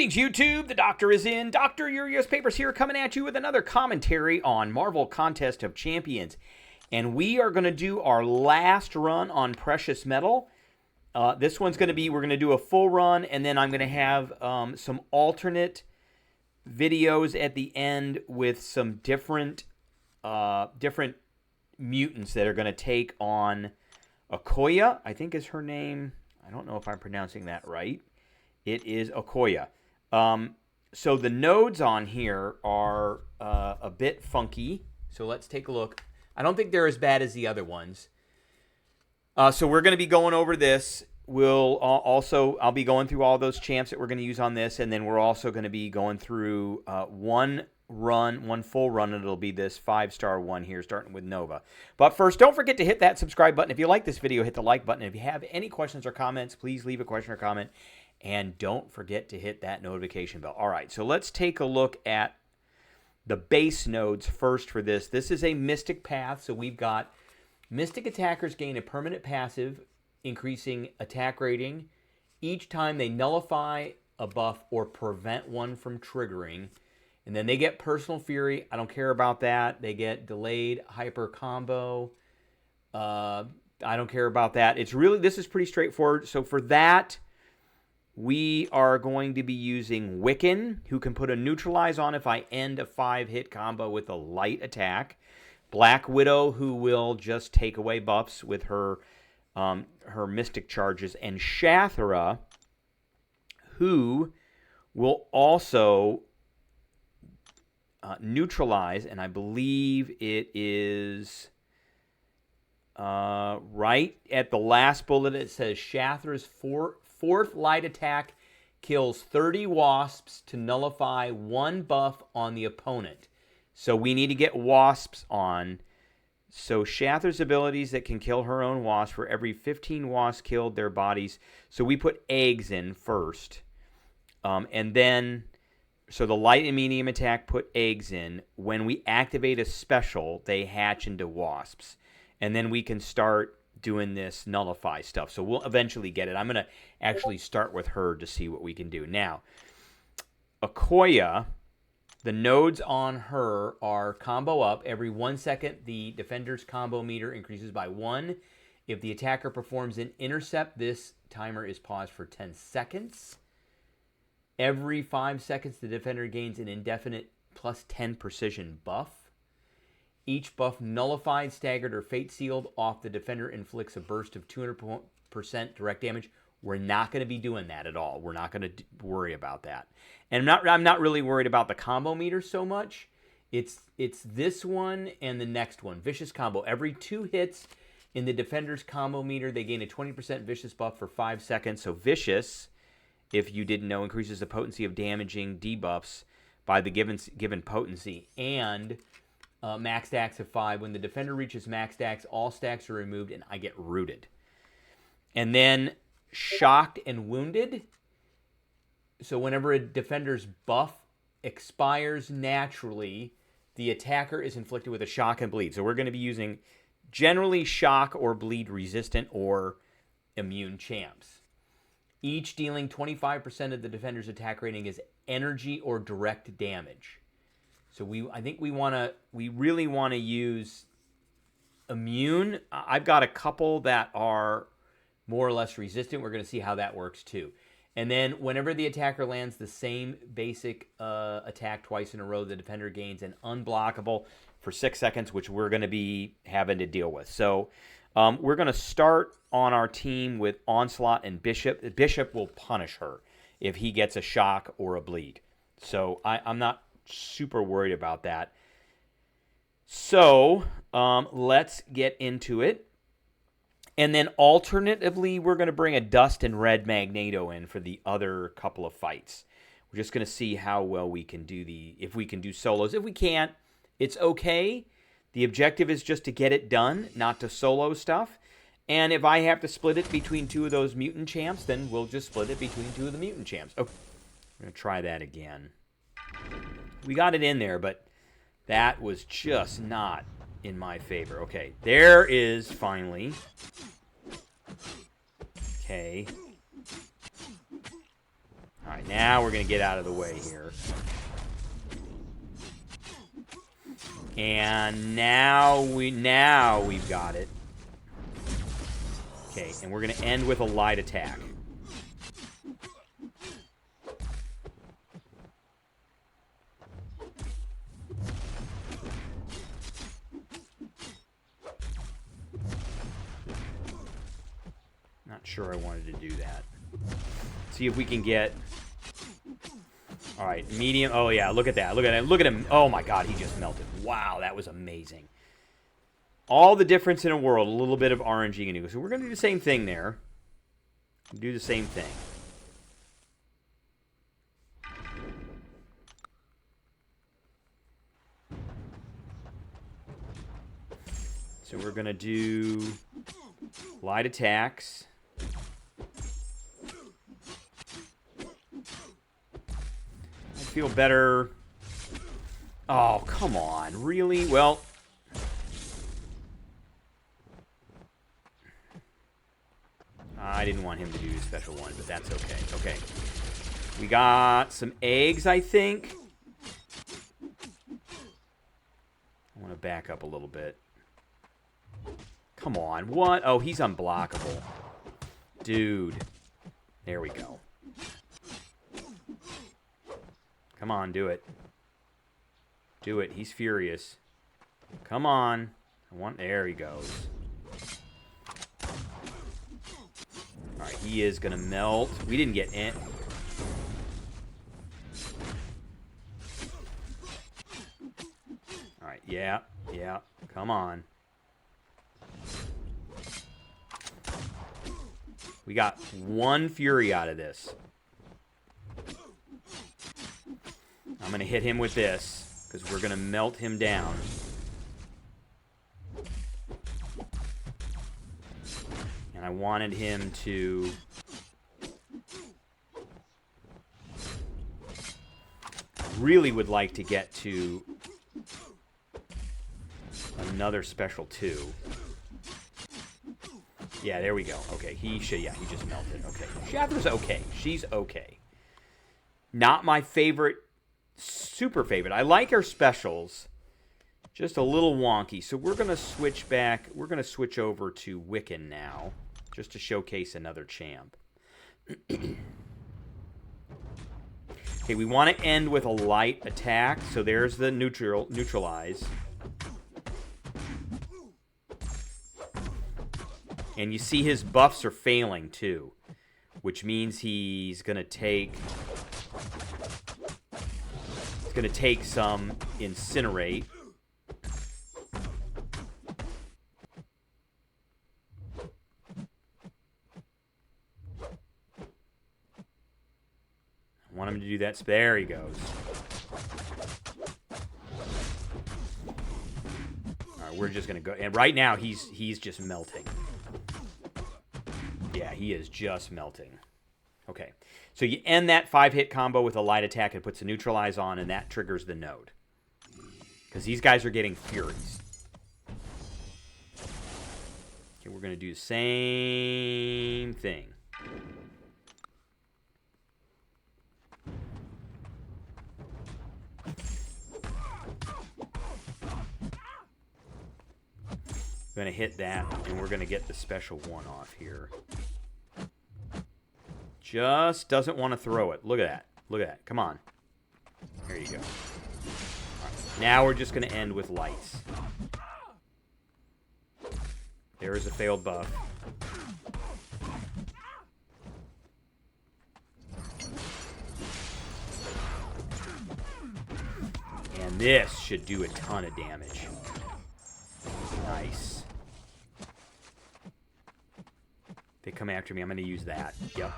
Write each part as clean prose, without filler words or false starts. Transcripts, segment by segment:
Greetings, YouTube. The Doctor is in. Dr. Urios Papers here, coming at you with another commentary on Marvel Contest of Champions. And we are going to do our last run on Precious Metal. This one's going to be, we're going to do a full run, and then I'm going to have some alternate videos at the end with some different mutants that are going to take on Okoye, I think is her name. I don't know if I'm pronouncing that right. It is Okoye. So the nodes on here are a bit funky. So let's take a look. I don't think they're as bad as the other ones. So we're going to be going over this. I'll be going through all those champs that we're going to use on this, and then we're also going to be going through one full run, and it'll be this 5-star one here, starting with Nova. But first, don't forget to hit that subscribe button. If you like this video, hit the like button. If you have any questions or comments, please leave a question or comment. And don't forget to hit that notification bell. All right, so let's take a look at the base nodes first for this. This is a Mystic path, so we've got Mystic attackers gain a permanent passive, increasing attack rating each time they nullify a buff or prevent one from triggering. And then they get Personal Fury. I don't care about that. They get Delayed Hyper Combo. I don't care about that. This is pretty straightforward. So for that, we are going to be using Wiccan, who can put a Neutralize on if I end a 5-hit combo with a light attack. Black Widow, who will just take away buffs with her Mystic charges. And Shathra, who will also neutralize, and I believe it is right at the last bullet. It says Shathra's fourth light attack kills 30 wasps to nullify one buff on the opponent. So we need to get wasps on. So Shathra's abilities that can kill her own wasp, for every 15 wasps killed, their bodies. So we put eggs in first. And then, so the light and medium attack put eggs in. When we activate a special, they hatch into wasps. And then we can start doing this nullify stuff. So we'll eventually get it. I'm going to actually start with her to see what we can do. Now, Okoye, the nodes on her are combo up. Every 1 second, the defender's combo meter increases by 1. If the attacker performs an intercept, this timer is paused for 10 seconds. Every 5 seconds, the defender gains an indefinite plus 10 precision buff. Each buff nullified, staggered, or fate sealed off the defender inflicts a burst of 200% direct damage. We're not going to be doing that at all. We're not going to worry about that. And I'm not really worried about the combo meter so much. It's this one and the next one. Vicious combo. Every 2 hits in the defender's combo meter, they gain a 20% vicious buff for 5 seconds. So Vicious, if you didn't know, increases the potency of damaging debuffs by the given potency. And max stacks of 5. When the defender reaches max stacks, all stacks are removed, and I get rooted. And then Shocked and Wounded. So whenever a defender's buff expires naturally, the attacker is inflicted with a shock and bleed. So we're going to be using generally shock or bleed resistant or immune champs. Each dealing 25% of the defender's attack rating is energy or direct damage. So I think we really want to use immune. I've got a couple that are more or less resistant. We're going to see how that works too. And then whenever the attacker lands the same basic attack twice in a row, the defender gains an unblockable for 6 seconds, which we're going to be having to deal with. So we're going to start on our team with Onslaught and Bishop. Bishop will punish her if he gets a shock or a bleed. So I'm not super worried about that. So let's get into it. And then alternatively, we're going to bring a Dust and Red Magneto in for the other couple of fights. We're just going to see how well we can do if we can do solos. If we can't, it's okay. The objective is just to get it done, not to solo stuff. And if I have to split it between 2 of those mutant champs, then we'll just split it between 2 of the mutant champs. Oh, I'm going to try that again. We got it in there, but that was just not in my favor. Okay, there is finally. Okay. All right, now we're going to get out of the way here. And now we've got it. Okay, and we're going to end with a light attack. Not sure I wanted to do that. See if we can get... All right, medium. Oh, yeah, look at that. Look at that. Look at him. Oh, my God, he just melted. Wow, that was amazing. All the difference in a world, a little bit of RNG and so we're going to do the same thing there. Do the same thing. So we're going to do light attacks. I feel better. Oh, come on. Really? Well... I didn't want him to do a special one, but that's okay. Okay. We got some eggs, I think. I want to back up a little bit. Come on. What? Oh, he's unblockable. Dude. There we go. Come on, do it. Do it. He's furious. Come on. There he goes. Alright, he is going to melt. We didn't get in. Alright, yeah. Come on. We got one fury out of this. I'm going to hit him with this, because we're going to melt him down. And I wanted him to... really would like to get to another special 2. Yeah, there we go. Okay, he just melted. Okay, Shather's okay. She's okay. Not my favorite, super favorite. I like her specials. Just a little wonky. So we're going to switch back. We're going to switch over to Wiccan now, just to showcase another champ. Okay, we want to end with a light attack. So there's the neutralize. And you see his buffs are failing too, which means he's going to take some incinerate. I want him to do that. There he goes. All right, we're just going to go. And right now, he's just melting. Yeah, he is just melting. Okay. So you end that 5-hit combo with a light attack and puts a neutralize on, and that triggers the node. Because these guys are getting furies. Okay, we're going to do the same thing. We're going to hit that, and we're going to get the special one off here. Just doesn't want to throw it. Look at that. Look at that. Come on. There you go. Right. Now we're just going to end with lights. There is a failed buff. And this should do a ton of damage. Nice. They come after me. I'm going to use that. Yep.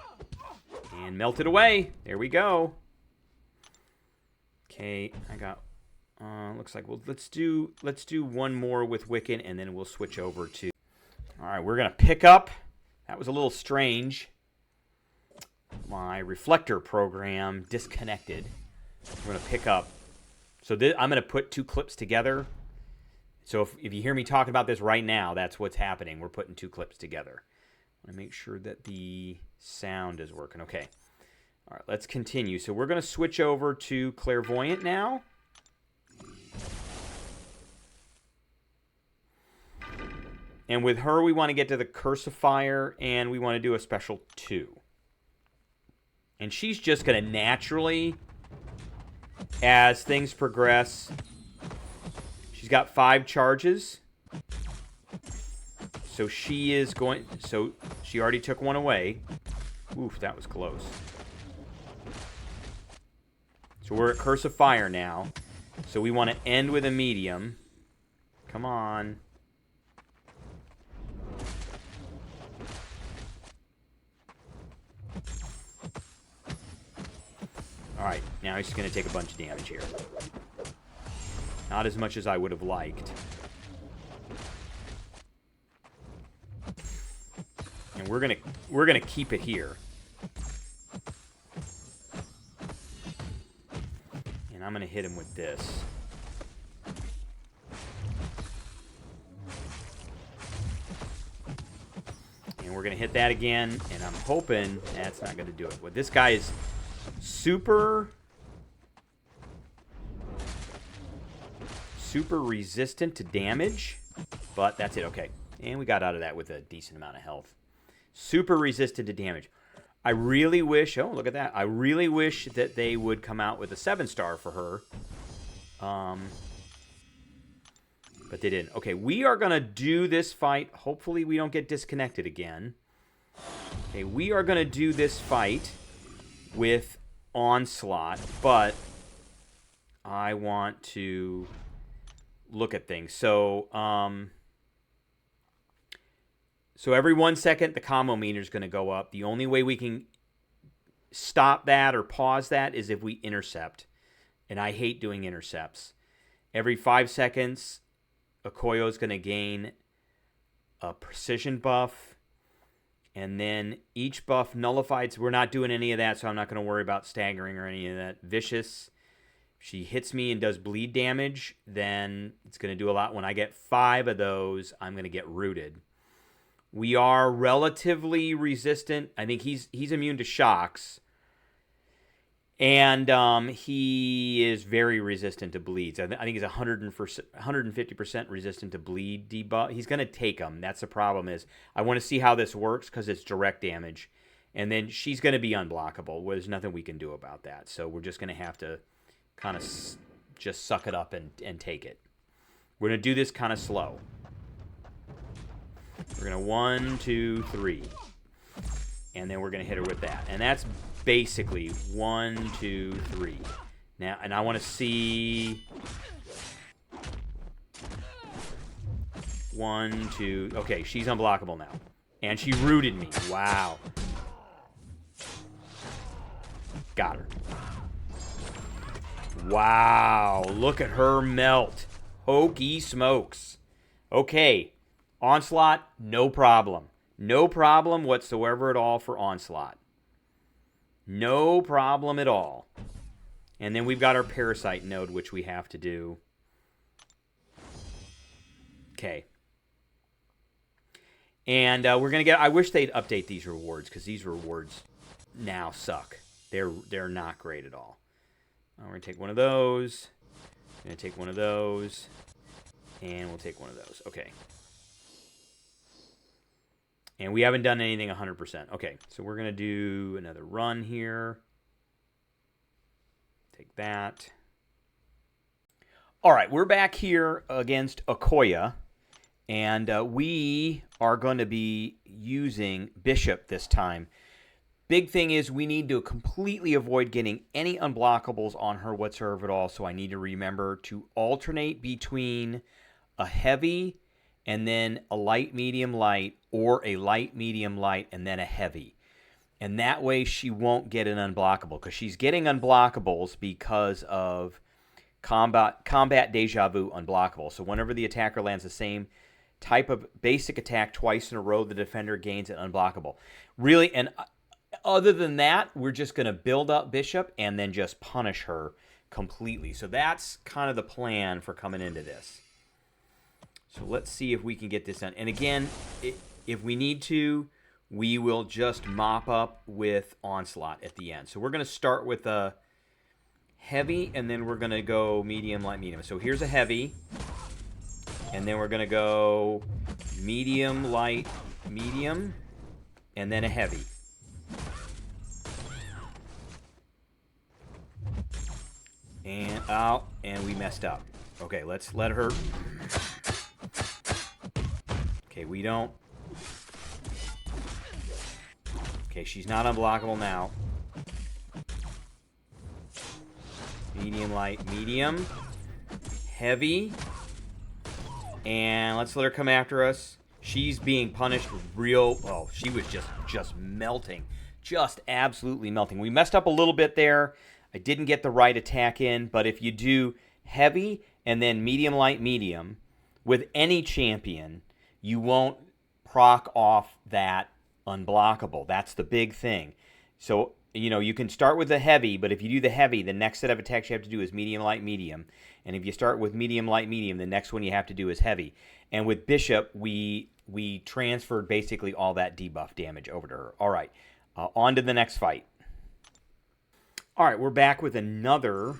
And melt it away. There we go. Okay, I got... looks like, well, let's do one more with Wiccan, and then we'll switch over to... All right, we're going to pick up. That was a little strange. My reflector program disconnected. We're going to pick up. So I'm going to put 2 clips together. So if you hear me talking about this right now, that's what's happening. We're putting 2 clips together. I want to make sure that the sound is working. Okay. All right, let's continue. So we're going to switch over to Clairvoyant now. And with her, we want to get to the Curse of Fire, and we want to do a special 2. And she's just going to naturally, as things progress, she's got 5 charges. So she is going, so she already took 1 away. Oof, that was close. So we're at Curse of Fire now. So we want to end with a medium. Come on. Alright, now he's going to take a bunch of damage here. Not as much as I would have liked. And we're gonna keep it here. And I'm gonna hit him with this. And we're gonna hit that again, and I'm hoping that's not gonna do it. But this guy is super resistant to damage, but that's it. Okay, and we got out of that with a decent amount of health. Super resistant to damage. I really wish, oh, look at that. I really wish that they would come out with a 7-star for her. But they didn't. Okay, we are going to do this fight. Hopefully we don't get disconnected again. Okay, we are going to do this fight with Onslaught, but I want to look at things. So, so every 1 second, the combo meter is going to go up. The only way we can stop that or pause that is if we intercept. And I hate doing intercepts. Every 5 seconds, Okoye is going to gain a precision buff. And then each buff nullified. So we're not doing any of that, so I'm not going to worry about staggering or any of that. Vicious. If she hits me and does bleed damage, then it's going to do a lot. When I get 5 of those, I'm going to get rooted. We are relatively resistant. I think he's immune to shocks. And he is very resistant to bleeds. I think he's 150% resistant to bleed debuff. He's going to take them. That's the problem is I want to see how this works because it's direct damage. And then she's going to be unblockable. Well, there's nothing we can do about that. So we're just going to have to kind of just suck it up and take it. We're going to do this kind of slow. We're going to 1, 2, 3. And then we're going to hit her with that. And that's basically 1, 2, 3. Now, and I want to see 1, 2. Okay, she's unblockable now. And she rooted me. Wow. Got her. Wow. Look at her melt. Hokey smokes. Okay. Onslaught, no problem. No problem whatsoever at all for Onslaught. No problem at all. And then we've got our Parasite node, which we have to do. Okay. And we're going to get... I wish they'd update these rewards, because these rewards now suck. They're not great at all. We're going to take one of those. We're going to take one of those. And we'll take one of those. Okay. And we haven't done anything 100%. Okay, so we're going to do another run here. Take that. All right, we're back here against Okoye. And we are going to be using Bishop this time. Big thing is we need to completely avoid getting any unblockables on her whatsoever at all. So I need to remember to alternate between a heavy and then a light, medium, light, or a light, medium, light, and then a heavy. And that way she won't get an unblockable, because she's getting unblockables because of combat deja vu unblockable. So whenever the attacker lands the same type of basic attack twice in a row, the defender gains an unblockable. Really, and other than that, we're just going to build up Bishop and then just punish her completely. So that's kind of the plan for coming into this. So let's see if we can get this done. And again, if we need to, we will just mop up with Onslaught at the end. So we're going to start with a heavy, and then we're going to go medium, light, medium. So here's a heavy, and then we're going to go medium, light, medium, and then a heavy. And out, and we messed up. Okay, let's let her. Okay, we don't. Okay, she's not unblockable now. Medium, light, medium. Heavy. And let's let her come after us. She's being punished with real... Oh, she was just melting. Just absolutely melting. We messed up a little bit there. I didn't get the right attack in, but if you do heavy and then medium, light, medium, with any champion, you won't proc off that unblockable. That's the big thing. So, you know, you can start with the heavy, but if you do the heavy, the next set of attacks you have to do is medium, light, medium. And if you start with medium, light, medium, the next one you have to do is heavy. And with Bishop, we transferred basically all that debuff damage over to her. All right, on to the next fight. All right, we're back with another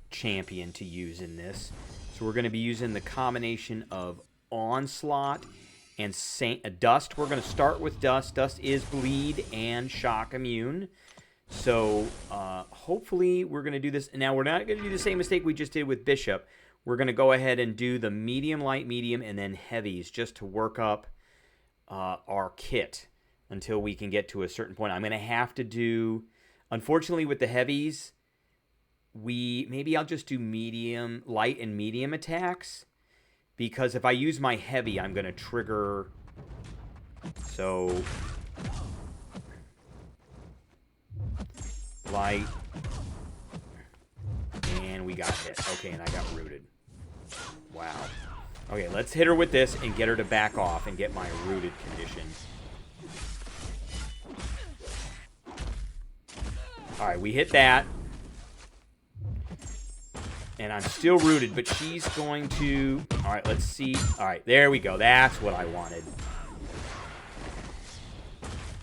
champion to use in this. So we're going to be using the combination of Onslaught and Dust. We're going to start with Dust. Dust is bleed and shock immune. So hopefully we're going to do this. Now, we're not going to do the same mistake we just did with Bishop. We're going to go ahead and do the medium, light, medium, and then heavies just to work up our kit until we can get to a certain point. I'm going to have to do... Unfortunately, with the heavies, maybe I'll just do medium, light, and medium attacks. Because if I use my heavy, I'm going to trigger... So... Light. And we got hit. Okay, and I got rooted. Wow. Okay, let's hit her with this and get her to back off and get my rooted condition. All right, we hit that. And I'm still rooted, but she's going to... All right, let's see. All right, there we go. That's what I wanted.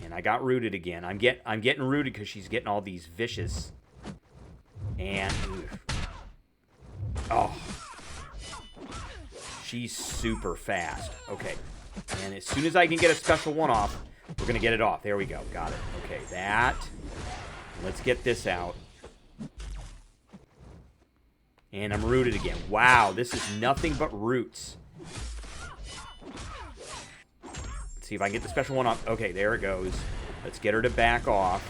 And I got rooted again. I'm getting rooted because she's getting all these vicious. And... Oh. She's super fast. Okay. And as soon as I can get a special one off, we're going to get it off. There we go. Got it. Okay, that... Let's get this out. And I'm rooted again. Wow, this is nothing but roots. Let's see if I can get the special one off. Okay, there it goes. Let's get her to back off.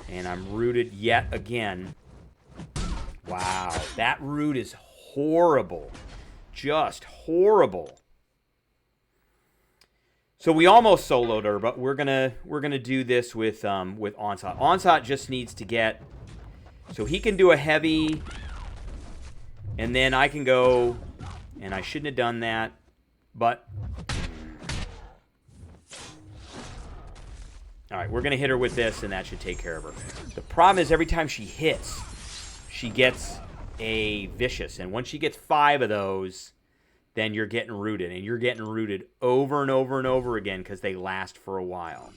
And I'm rooted yet again. Wow, that root is horrible. Just horrible. So we almost soloed her, but we're gonna do this with Onslaught. Onslaught just needs to get, so he can do a heavy, and then I can go, and I shouldn't have done that, but all right, we're gonna hit her with this, and that should take care of her. The problem is every time she hits, she gets a vicious, and once she gets 5 of those, then you're getting rooted. And you're getting rooted over and over and over again because they last for a while.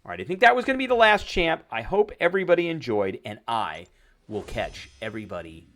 All right, I think that was going to be the last champ. I hope everybody enjoyed, and I will catch everybody